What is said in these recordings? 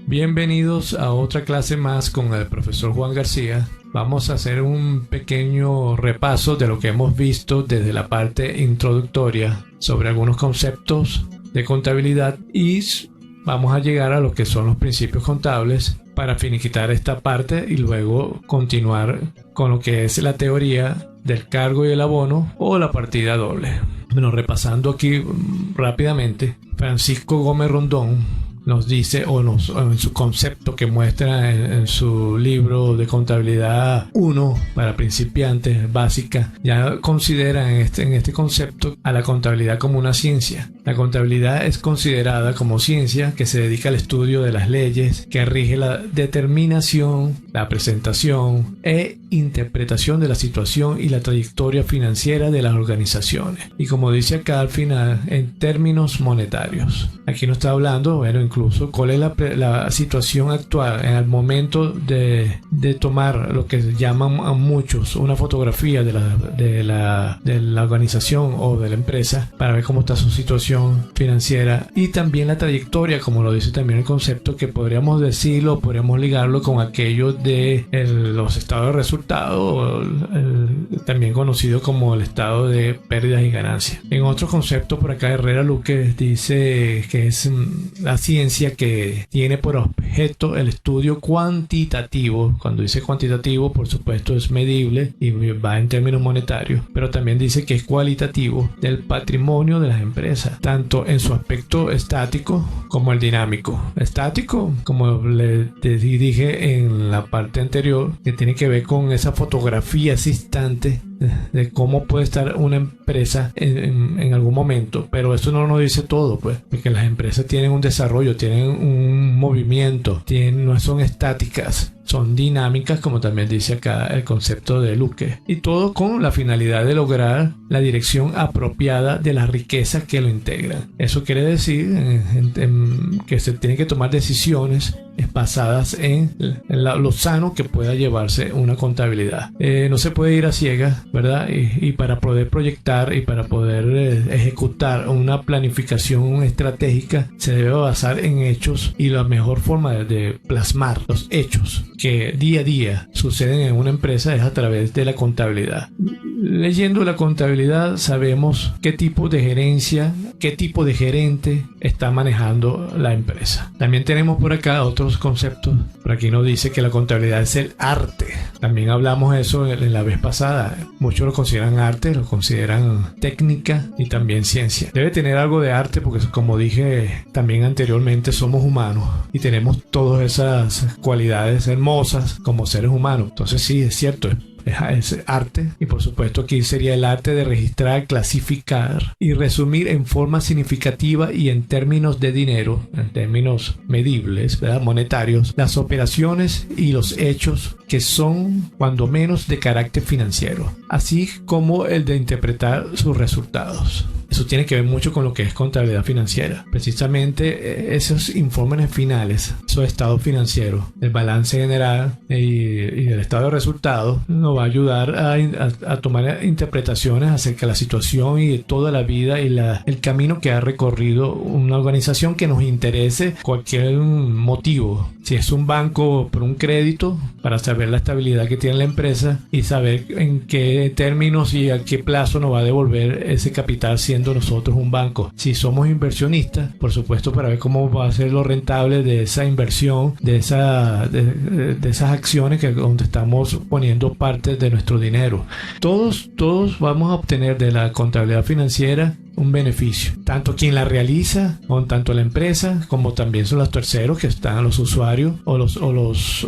Bienvenidos a otra clase más con el profesor Juan García. Vamos a hacer un pequeño repaso de lo que hemos visto desde la parte introductoria sobre algunos conceptos de contabilidad y vamos a llegar a lo que son los principios contables para finiquitar esta parte y luego continuar con lo que es la teoría del cargo y el abono o la partida doble. Bueno, repasando aquí rápidamente, Francisco Gómez Rondón nos dice, o en su concepto que muestra en su libro de contabilidad 1 para principiantes básica, ya considera en este concepto a la contabilidad como una ciencia. La contabilidad es considerada como ciencia que se dedica al estudio de las leyes que rige la determinación, la presentación e interpretación de la situación y la trayectoria financiera de las organizaciones. Y como dice acá al final, en términos monetarios. Aquí no está hablando, bueno, incluso cuál es la situación actual en el momento de tomar lo que llaman a muchos una fotografía de la organización o de la empresa para ver cómo está su situación financiera y también la trayectoria, como lo dice también el concepto, que podríamos decirlo, podríamos ligarlo con aquello de los estados de resultados, también conocido como el estado de pérdidas y ganancias. En otro concepto por acá Herrera Luque dice que es la ciencia que tiene por objeto el estudio cuantitativo. Cuando dice cuantitativo, por supuesto es medible y va en términos monetarios, pero también dice que es cualitativo del patrimonio de las empresas, tanto en su aspecto estático como el dinámico. Estático, como te dije en la parte anterior, que tiene que ver con esa fotografía, ese instante de cómo puede estar una empresa en algún momento, pero eso no nos dice todo, pues, porque las empresas tienen un desarrollo, tienen un movimiento, no son estáticas, son dinámicas, como también dice acá el concepto de Luque, y todo con la finalidad de lograr la dirección apropiada de las riquezas que lo integran. Eso quiere decir que se tienen que tomar decisiones basadas en lo sano que pueda llevarse una contabilidad. No se puede ir a ciegas, ¿verdad? Y para poder proyectar y para poder ejecutar una planificación estratégica se debe basar en hechos, y la mejor forma de plasmar los hechos que día a día suceden en una empresa es a través de la contabilidad. Leyendo la contabilidad sabemos qué tipo de gerencia, qué tipo de gerente está manejando la empresa. También tenemos por acá otros conceptos. Por aquí nos dice que la contabilidad es el arte. También hablamos eso en la vez pasada. Muchos lo consideran arte, lo consideran técnica y también ciencia. Debe tener algo de arte porque, como dije también anteriormente, somos humanos y tenemos todas esas cualidades hermosas como seres humanos. Entonces sí, es cierto, es arte, y por supuesto aquí sería el arte de registrar, clasificar y resumir en forma significativa y en términos de dinero, en términos medibles, ¿verdad?, monetarios, las operaciones y los hechos que son cuando menos de carácter financiero, así como el de interpretar sus resultados. Eso tiene que ver mucho con lo que es contabilidad financiera. Precisamente esos informes finales, esos estados financieros, el balance general y el estado de resultados, nos va a ayudar a tomar interpretaciones acerca de la situación y de toda la vida y el camino que ha recorrido una organización que nos interese, cualquier motivo. Si es un banco por un crédito, para saber la estabilidad que tiene la empresa y saber en qué términos y a qué plazo nos va a devolver ese capital siendo nosotros un banco. Si somos inversionistas, por supuesto, para ver cómo va a ser lo rentable de esa inversión, de esas acciones donde estamos poniendo parte de nuestro dinero. Todos vamos a obtener de la contabilidad financiera un beneficio, tanto quien la realiza, o tanto la empresa, como también son los terceros que están, los usuarios o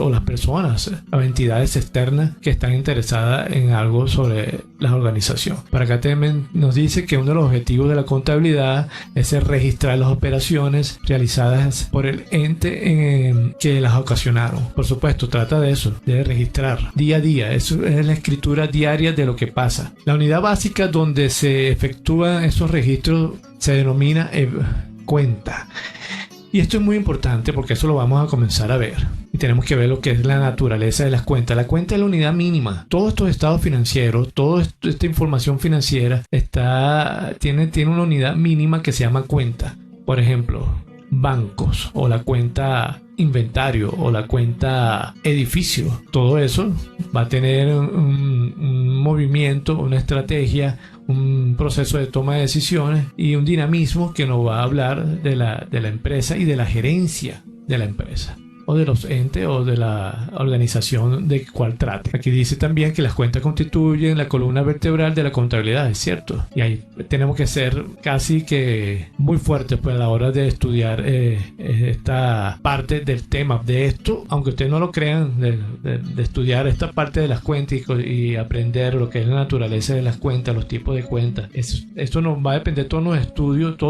las personas, las entidades externas que están interesadas en algo sobre la organización. Para acá también nos dice que uno de los objetivos de la contabilidad es el registrar las operaciones realizadas por el ente que las ocasionaron. Por supuesto, trata de eso, de registrar día a día. Eso es la escritura diaria de lo que pasa. La unidad básica donde se efectúan esos registros se denomina cuenta. Y esto es muy importante porque eso lo vamos a comenzar a ver. Y tenemos que ver lo que es la naturaleza de las cuentas. La cuenta es la unidad mínima. Todos estos estados financieros, toda esta información financiera tiene una unidad mínima que se llama cuenta. Por ejemplo, bancos o la cuenta inventario o la cuenta edificio. Todo eso va a tener un movimiento, una estrategia, un proceso de toma de decisiones y un dinamismo que nos va a hablar de la empresa y de la gerencia de la empresa, o de los entes o de la organización de cual trate. Aquí dice también que las cuentas constituyen la columna vertebral de la contabilidad, es cierto. Y ahí tenemos que ser casi que muy fuertes pues, a la hora de estudiar esta parte del tema de esto, aunque ustedes no lo crean, de estudiar esta parte de las cuentas y aprender lo que es la naturaleza de las cuentas, los tipos de cuentas. Esto nos va a depender de todos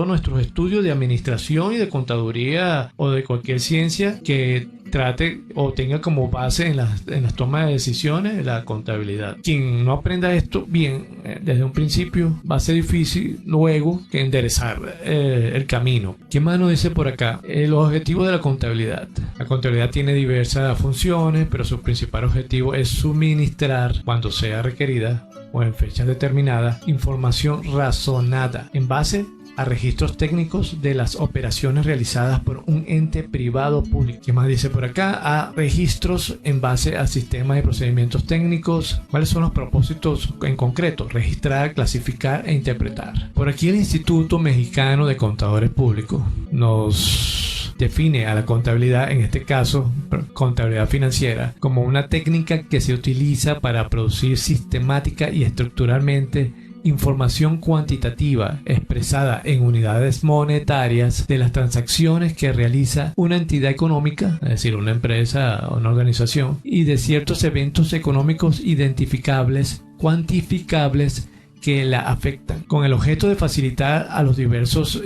nuestros estudios de administración y de contaduría o de cualquier ciencia que trate o tenga como base en las tomas de decisiones la contabilidad. Quien no aprenda esto bien desde un principio, va a ser difícil luego que enderezar el camino. ¿Qué más nos dice por acá? Los objetivos de la contabilidad. La contabilidad tiene diversas funciones, pero su principal objetivo es suministrar, cuando sea requerida o en fechas determinadas, información razonada en base a registros técnicos de las operaciones realizadas por un ente privado público. ¿Qué más dice por acá? A registros en base a sistemas y procedimientos técnicos. ¿Cuáles son los propósitos en concreto? Registrar, clasificar e interpretar. Por aquí el Instituto Mexicano de Contadores Públicos nos define a la contabilidad, en este caso contabilidad financiera, como una técnica que se utiliza para producir sistemática y estructuralmente información cuantitativa expresada en unidades monetarias de las transacciones que realiza una entidad económica, es decir, una empresa o una organización, y de ciertos eventos económicos identificables, cuantificables que la afectan, con el objeto de facilitar a los diversos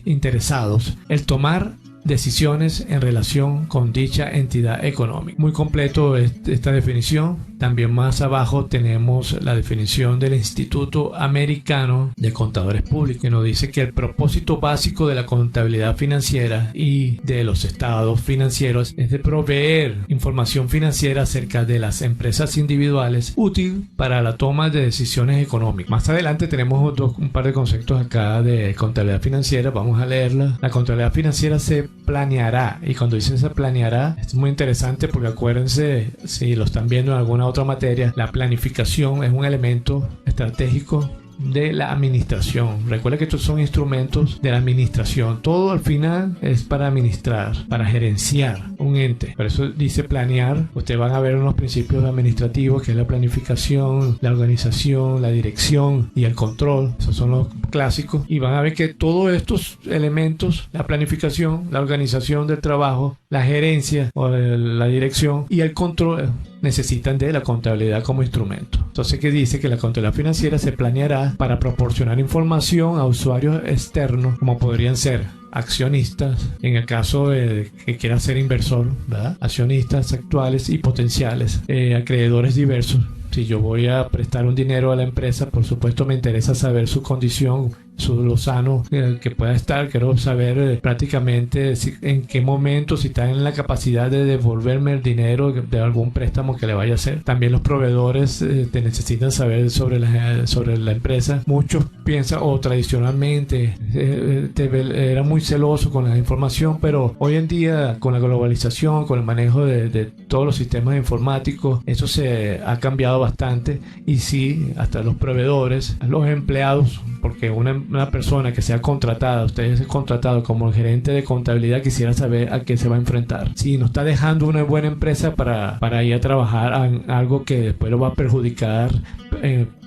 interesados el tomar decisiones en relación con dicha entidad económica. Muy completo esta definición. También más abajo tenemos la definición del Instituto Americano de Contadores Públicos, que nos dice que el propósito básico de la contabilidad financiera y de los estados financieros es de proveer información financiera acerca de las empresas individuales útil para la toma de decisiones económicas. Más adelante tenemos un par de conceptos acá de contabilidad financiera. Vamos a leerla. La contabilidad financiera se planeará, y cuando dicen se planeará es muy interesante porque acuérdense, si lo están viendo en alguna otra materia, la planificación es un elemento estratégico de la administración. Recuerda que estos son instrumentos de la administración. Todo al final es para administrar, para gerenciar un ente. Por eso dice planear. Ustedes van a ver unos principios administrativos que es la planificación, la organización, la dirección y el control. Esos son los clásicos. Y van a ver que todos estos elementos, la planificación, la organización del trabajo, la gerencia o la dirección y el control, necesitan de la contabilidad como instrumento. Entonces, ¿qué dice? Que la contabilidad financiera se planeará para proporcionar información a usuarios externos, como podrían ser accionistas, en el caso de que quiera ser inversor, ¿verdad? Accionistas actuales y potenciales, acreedores diversos. Si yo voy a prestar un dinero a la empresa, por supuesto me interesa saber su condición, lo sano que pueda estar. Quiero saber prácticamente en qué momento, si está en la capacidad de devolverme el dinero de algún préstamo que le vaya a hacer. También los proveedores te necesitan saber sobre la empresa. Muchos piensan o tradicionalmente era muy celoso con la información, pero hoy en día con la globalización, con el manejo de todos los sistemas informáticos, eso se ha cambiado bastante. Y sí, hasta los proveedores, los empleados, porque una persona que sea contratada, usted es contratado como el gerente de contabilidad, quisiera saber a qué se va a enfrentar. Si no está dejando una buena empresa para ir a trabajar en algo que después lo va a perjudicar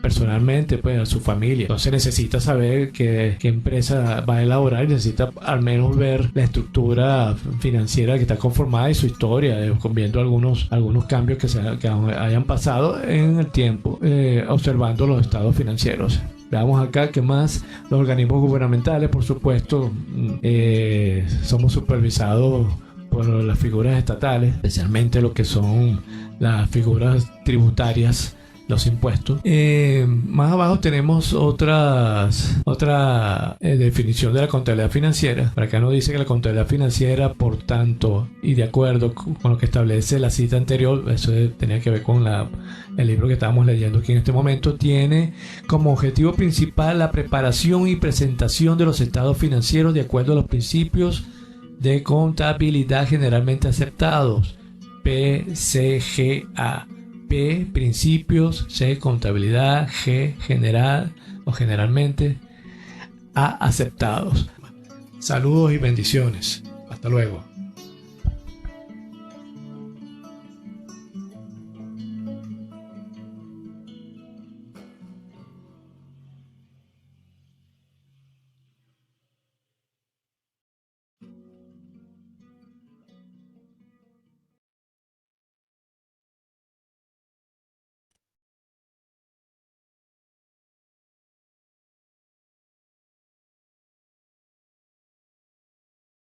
personalmente, pues a su familia. Entonces necesita saber qué empresa va a elaborar y necesita al menos ver la estructura financiera que está conformada y su historia, viendo algunos cambios que hayan pasado en el tiempo, observando los estados financieros. Veamos acá qué más. Los organismos gubernamentales, por supuesto, somos supervisados por las figuras estatales, especialmente lo que son las figuras tributarias, los impuestos. Más abajo tenemos otra definición de la contabilidad financiera. Por acá nos dice que la contabilidad financiera, por tanto, y de acuerdo con lo que establece la cita anterior, eso tenía que ver con el libro que estábamos leyendo aquí en este momento, tiene como objetivo principal la preparación y presentación de los estados financieros de acuerdo a los principios de contabilidad generalmente aceptados, PCGA. P, principios; C, contabilidad; G, general o generalmente; A, aceptados. Saludos y bendiciones. Hasta luego.